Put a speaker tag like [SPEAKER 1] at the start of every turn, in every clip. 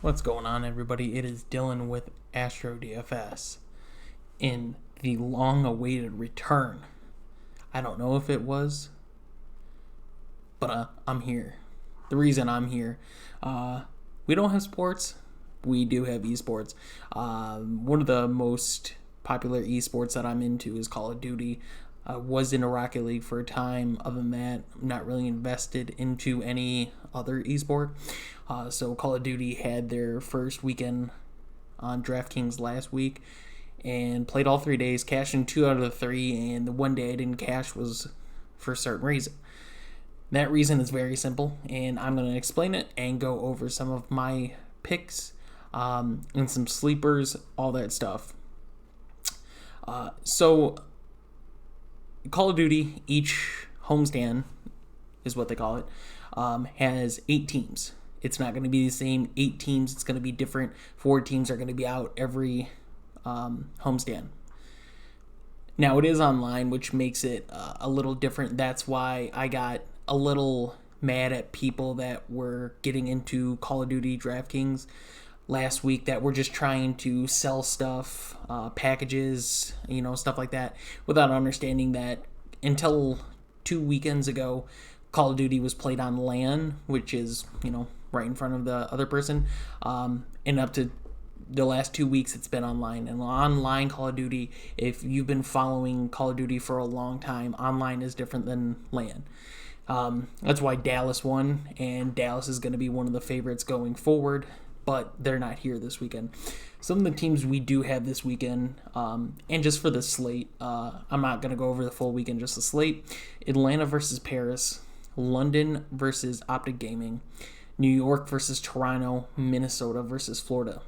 [SPEAKER 1] What's going on, everybody? It is Dylan with Astrodfs in the long-awaited return. I don't know if it was, but I'm here. The reason I'm here, we don't have sports. We do have esports. One of the most popular esports that I'm into is Call of Duty. I was in a Rocket League for a time. Other than that, I'm not really invested into any other esport. So Call of Duty had their first weekend on DraftKings last week and played all 3 days, cashed in 2 out of the 3, and the one day I didn't cash was for a certain reason. That reason is very simple, and I'm going to explain it and go over some of my picks and some sleepers, all that stuff. So Call of Duty, each homestand is what they call it, has 8 teams. It's not going to be the same 8 teams. It's going to be different. 4 teams are going to be out every homestand. Now, it is online, which makes it a little different. That's why I got a little mad at people that were getting into Call of Duty DraftKings last week that were just trying to sell stuff, packages, stuff like that, without understanding that until 2 weekends ago, Call of Duty was played on LAN, which is, right in front of the other person, and up to the last 2 weeks it's been online. And online Call of Duty, if you've been following Call of Duty for a long time, online is different than LAN. That's why Dallas won, and Dallas is going to be one of the favorites going forward, but they're not here this weekend. Some of the teams we do have this weekend, and just for the slate, I'm not going to go over the full weekend, just the slate. Atlanta versus Paris, London versus Optic Gaming, New York versus Toronto, Minnesota versus Florida.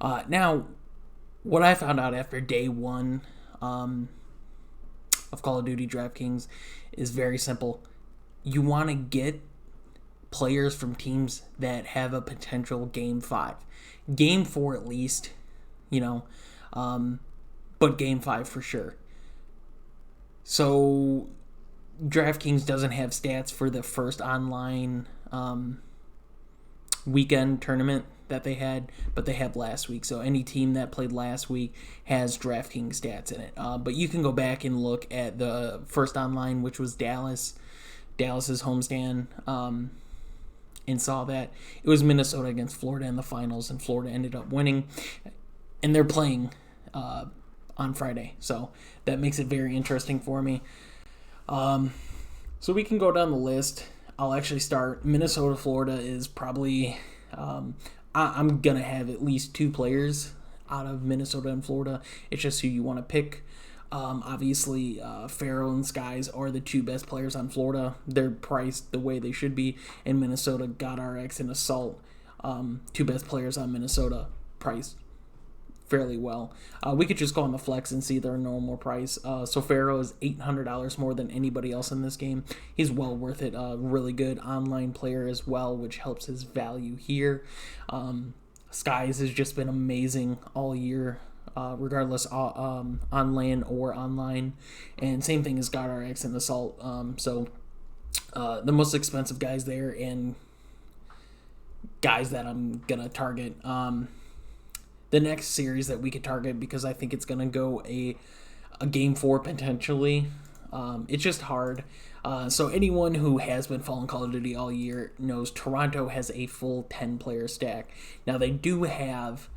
[SPEAKER 1] Now, what I found out after day one of Call of Duty DraftKings is very simple. You want to get players from teams that have a potential Game 5. Game 4 at least, but Game 5 for sure. So, DraftKings doesn't have stats for the first online weekend tournament that they had, but they have last week. So any team that played last week has DraftKings stats in it. But you can go back and look at the first online, which was Dallas's homestand, and saw that it was Minnesota against Florida in the finals, and Florida ended up winning. And they're playing on Friday, so that makes it very interesting for me. So we can go down the list. I'll actually start. Minnesota, Florida is probably... I'm going to have at least 2 players out of Minnesota and Florida. It's just who you want to pick. Obviously, Pharaoh and Skies are the 2 best players on Florida. They're priced the way they should be. And Minnesota, GodRx and Assault, 2 best players on Minnesota, priced fairly well. We could just go on the flex and see their normal price. So Pharaoh is $800 more than anybody else in this game. He's well worth it. Really good online player as well, which helps his value here. Skies has just been amazing all year, regardless on LAN or online. And same thing as GodRx and Assault. So the most expensive guys there, and guys that I'm going to target. The next series that we could target, because I think it's going to go a Game 4 potentially. It's just hard. So anyone who has been following Call of Duty all year knows Toronto has a full 10-player stack. Now they do have,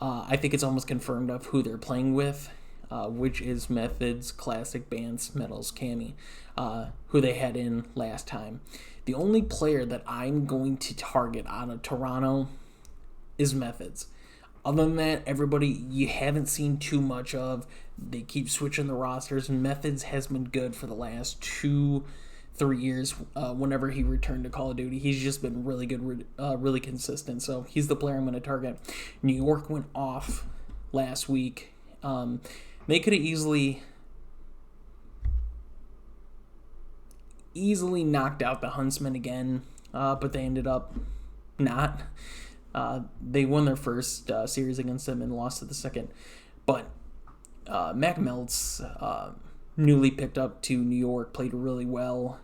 [SPEAKER 1] I think it's almost confirmed of who they're playing with, which is Methods, Classic, Bance, Metals, Cammy, who they had in last time. The only player that I'm going to target out of Toronto is Methods. Other than that, everybody you haven't seen too much of. They keep switching the rosters. Methods has been good for the last 2-3 years. Whenever he returned to Call of Duty, he's just been really good, really consistent. So he's the player I'm going to target. New York went off last week. They could have easily knocked out the Huntsmen again, but they ended up not. They won their first series against them and lost to the second. But Mac Meltz, newly picked up to New York, played really well.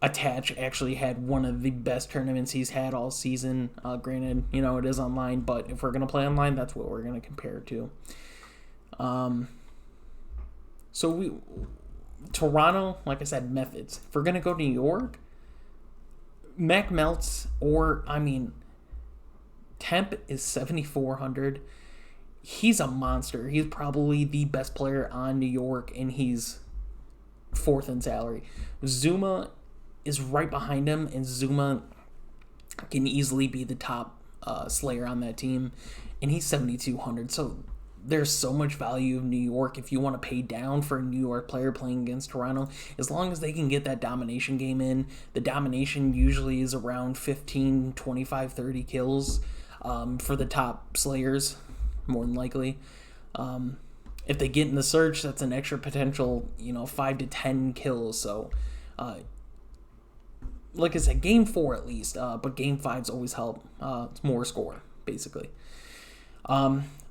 [SPEAKER 1] Attach actually had one of the best tournaments he's had all season. Granted, it is online, but if we're going to play online, that's what we're going to compare it to. Toronto, like I said, methods. If we're going to go to New York, Mac Melts, Temp is 7,400. He's a monster. He's probably the best player on New York, and he's fourth in salary. Zuma is right behind him, and Zuma can easily be the top Slayer on that team, and he's 7,200. So there's so much value in New York if you want to pay down for a New York player playing against Toronto. As long as they can get that domination game in, the domination usually is around 15, 25, 30 kills for the top Slayers, more than likely. If they get in the search, that's an extra potential, 5 to 10 kills. So, like I said, game 4 at least, but game 5's always help. It's more score, basically.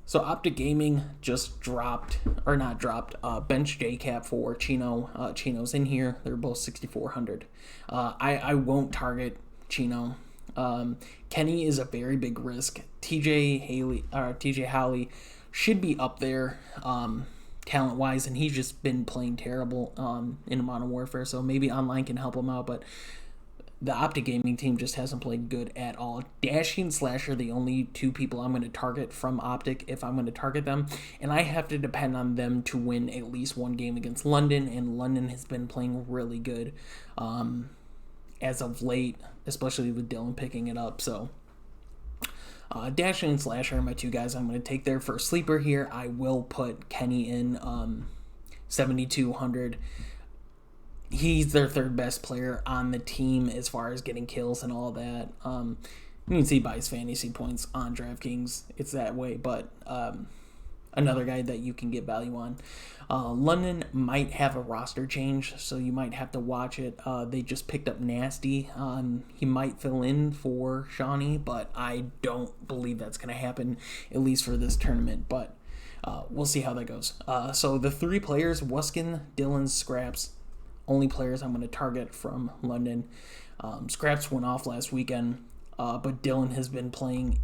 [SPEAKER 1] So Optic Gaming just bench JCap for Chino. Chino's in here. They're both 6,400. I won't target Chino. Kenny is a very big risk. TJ Howley should be up there talent wise, and he's just been playing terrible in Modern Warfare. So maybe online can help him out, but the Optic Gaming team just hasn't played good at all. Dashy and Slash are the only two people I'm going to target from Optic if I'm going to target them. And I have to depend on them to win at least one game against London. And London has been playing really good as of late, especially with Dylan picking it up. So Dashy and Slash are my two guys I'm going to take there. For a sleeper here, I will put Kenny in 7,200. He's their third best player on the team as far as getting kills and all that. You can see by his fantasy points on DraftKings, it's that way. But another guy that you can get value on. London might have a roster change, so you might have to watch it. They just picked up Nasty. He might fill in for Shawnee, but I don't believe that's going to happen, at least for this tournament. But we'll see how that goes. So the three players, Wuskin, Dylan, Scraps, only players I'm going to target from London. Scraps went off last weekend, but Dylan has been playing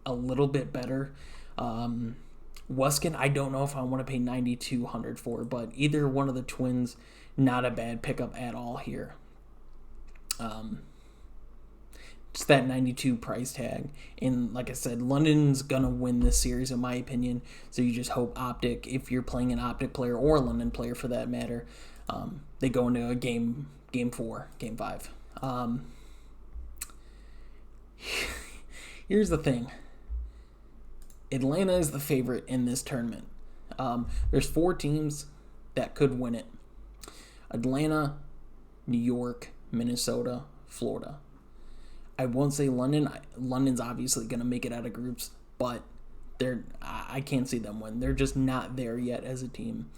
[SPEAKER 1] a little bit better. Wuskin, I don't know if I want to pay 9,200 for, but either one of the twins, not a bad pickup at all here. Just that 92 price tag. And like I said, London's going to win this series, in my opinion. So you just hope Optic, if you're playing an Optic player or a London player for that matter, they go into a game 4, game 5. Here's the thing. Atlanta is the favorite in this tournament. There's 4 teams that could win it. Atlanta, New York, Minnesota, Florida. I won't say London. London's obviously going to make it out of groups, but I can't see them win. They're just not there yet as a team.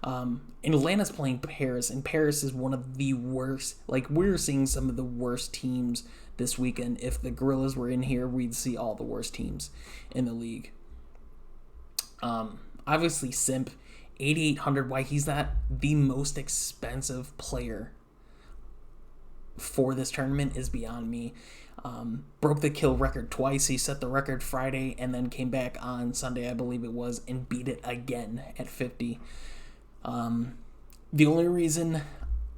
[SPEAKER 1] And Atlanta's playing Paris, and Paris is one of the worst. Like, we're seeing some of the worst teams this weekend. If the Gorillas were in here, we'd see all the worst teams in the league. Obviously, Simp, 8,800. Why he's not the most expensive player for this tournament is beyond me. Broke the kill record twice. He set the record Friday and then came back on Sunday, I believe it was, and beat it again at 50. The only reason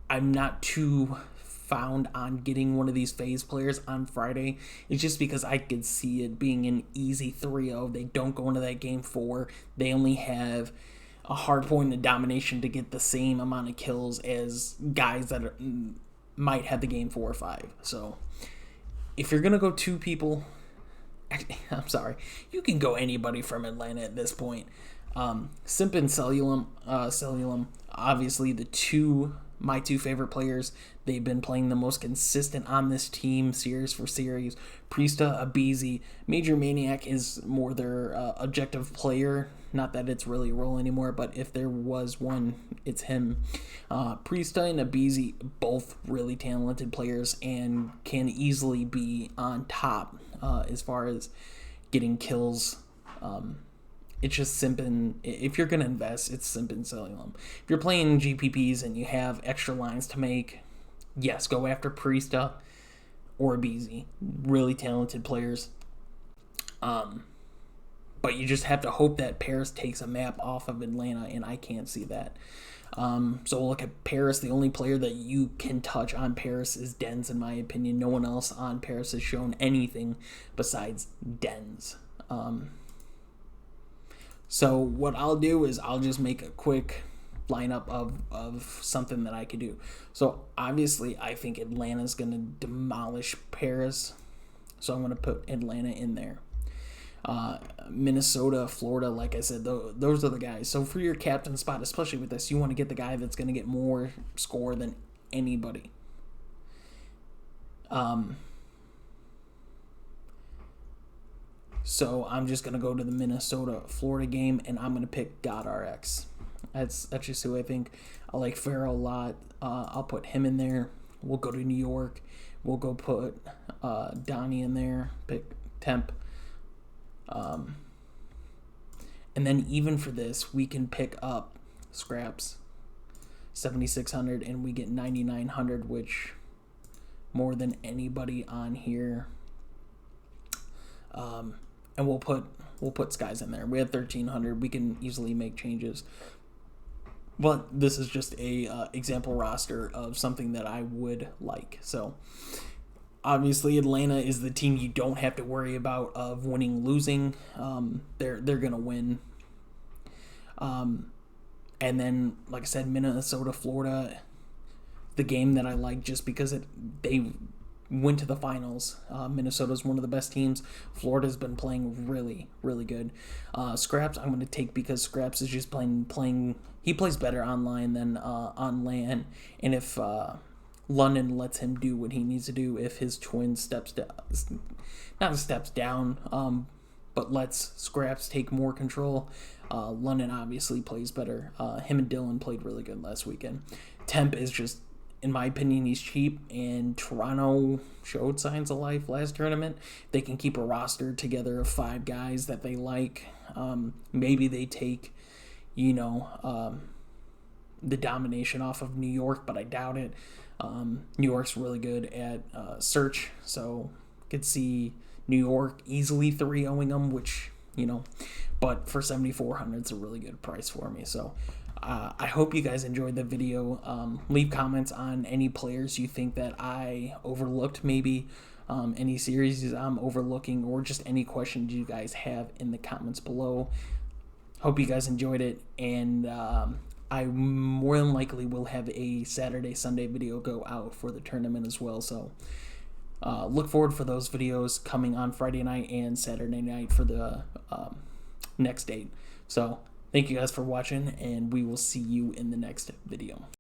[SPEAKER 1] I'm not too found on getting one of these phase players on Friday is just because I could see it being an easy 3-0. They don't go into that game 4. They only have a hard point of domination to get the same amount of kills as guys that might have the game 4 or 5. So if you're going to go 2 people, I'm sorry, you can go anybody from Atlanta at this point. Simp and Cellulum, obviously my two favorite players. They've been playing the most consistent on this team, series for series. Priesta, Abizi, Major Maniac is more their objective player. Not that it's really a role anymore, but if there was one, it's him. Priesta and Abizi, both really talented players and can easily be on top as far as getting kills. It's just Simp and, if you're going to invest, it's Simp and Cellulum. If you're playing GPPs and you have extra lines to make, yes, go after Priesta or Beasy. Really talented players. But you just have to hope that Paris takes a map off of Atlanta, and I can't see that. So we'll look at Paris. The only player that you can touch on Paris is Dens, in my opinion. No one else on Paris has shown anything besides Dens. So what I'll do is I'll just make a quick lineup of something that I could do. So obviously I think Atlanta's going to demolish Paris. So I'm going to put Atlanta in there. Minnesota, Florida, like I said, those are the guys. So for your captain spot, especially with this, you want to get the guy that's going to get more score than anybody. So I'm just going to go to the Minnesota-Florida game, and I'm going to pick GodRx. That's just who I think. I like Farrell a lot. I'll put him in there. We'll go to New York. We'll go put Donnie in there. Pick Temp. And then even for this, we can pick up Scraps 7,600, and we get 9,900, which more than anybody on here. And we'll put Skies in there. We have 1,300. We can easily make changes. But this is just a example roster of something that I would like. So obviously Atlanta is the team you don't have to worry about of winning, losing. They're gonna win. And then, like I said, Minnesota, Florida, the game that I like just because they went to the finals. Minnesota's one of the best teams. Florida's been playing really, really good. Scraps I'm going to take because Scraps is just playing. He plays better online than on LAN. And if London lets him do what he needs to do, if his twin steps down, but lets Scraps take more control, London obviously plays better. Him and Dylan played really good last weekend. Temp is just, in my opinion, he's cheap, and Toronto showed signs of life last tournament. They can keep a roster together of 5 guys that they like. Maybe they take, the domination off of New York, but I doubt it. New York's really good at search, so could see New York easily 3-0ing them, which, but for 7,400, it's a really good price for me. So I hope you guys enjoyed the video. Leave comments on any players you think that I overlooked, maybe any series I'm overlooking, or just any questions you guys have in the comments below. Hope you guys enjoyed it, and I more than likely will have a Saturday, Sunday video go out for the tournament as well. So look forward for those videos coming on Friday night and Saturday night for the next date. So thank you guys for watching, and we will see you in the next video.